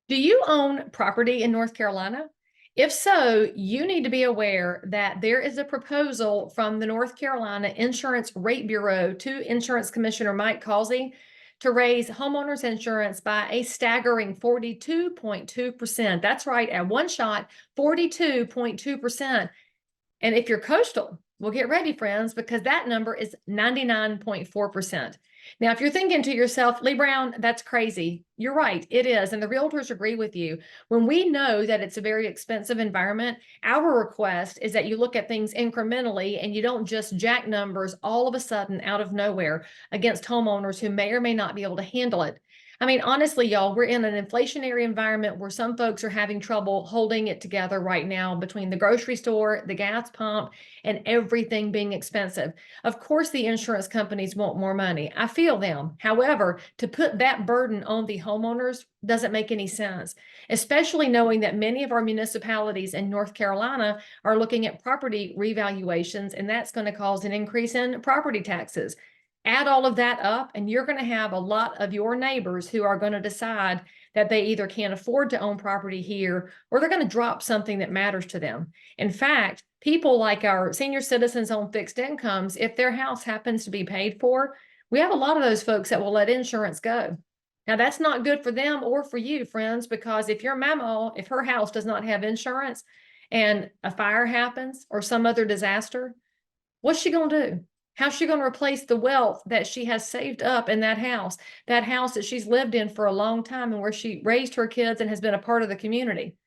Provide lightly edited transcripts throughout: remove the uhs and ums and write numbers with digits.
Do you own property in North Carolina? If so, you need to be aware that there is a proposal from the North Carolina Insurance Rate Bureau to Insurance Commissioner Mike Causey to raise homeowners insurance by a staggering 42.2%. That's right, at one shot, 42.2%. And if you're coastal, well, get ready, friends, because that number is 99.4%. Now, if you're thinking to yourself, Leigh Brown, that's crazy. You're right, it is. And the realtors agree with you. When we know that it's a very expensive environment, our request is that you look at things incrementally and you don't just jack numbers all of a sudden out of nowhere against homeowners who may or may not be able to handle it. I mean, honestly, y'all, we're in an inflationary environment where some folks are having trouble holding it together right now between the grocery store, the gas pump, and everything being expensive. Of course, the insurance companies want more money. I feel them. However, to put that burden on the homeowners doesn't make any sense, especially knowing that many of our municipalities in North Carolina are looking at property revaluations, and that's going to cause an increase in property taxes. Add all of that up, and you're going to have a lot of your neighbors who are going to decide that they either can't afford to own property here or they're going to drop something that matters to them. In fact, people like our senior citizens on fixed incomes, if their house happens to be paid for, we have a lot of those folks that will let insurance go. Now, that's not good for them or for you, friends, because if your mama, if her house does not have insurance and a fire happens or some other disaster, what's she going to do? How's she going to replace the wealth that she has saved up in that house that she's lived in for a long time and where she raised her kids and has been a part of the community?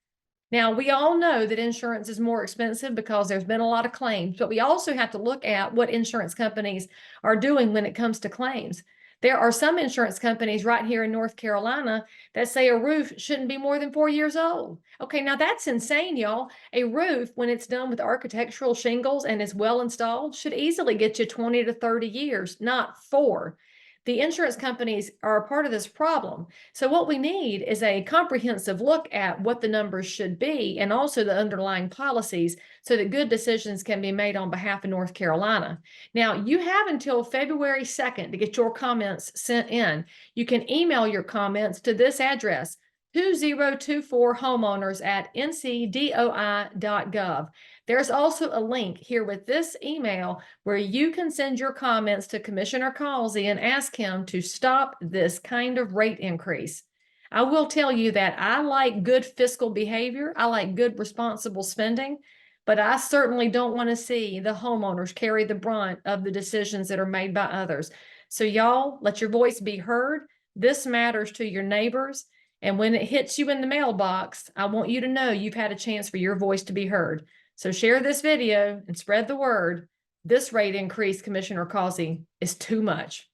Now, we all know that insurance is more expensive because there's been a lot of claims, but we also have to look at what insurance companies are doing when it comes to claims. There are some insurance companies right here in North Carolina that say a roof shouldn't be more than 4 years old. Okay, now that's insane, y'all. A roof, when it's done with architectural shingles and is well installed, should easily get you 20 to 30 years, not 4. The insurance companies are a part of this problem. So what we need is a comprehensive look at what the numbers should be and also the underlying policies so that good decisions can be made on behalf of North Carolina. Now, you have until February 2nd to get your comments sent in. You can email your comments to this address, 2024homeowners@ncdoi.gov. There's also a link here with this email where you can send your comments to Commissioner Causey and ask him to stop this kind of rate increase. I will tell you that I like good fiscal behavior. I like good responsible spending, but I certainly don't want to see the homeowners carry the brunt of the decisions that are made by others. So y'all, let your voice be heard. This matters to your neighbors. And when it hits you in the mailbox, I want you to know you've had a chance for your voice to be heard. So share this video and spread the word. This rate increase, Commissioner Causey, is too much.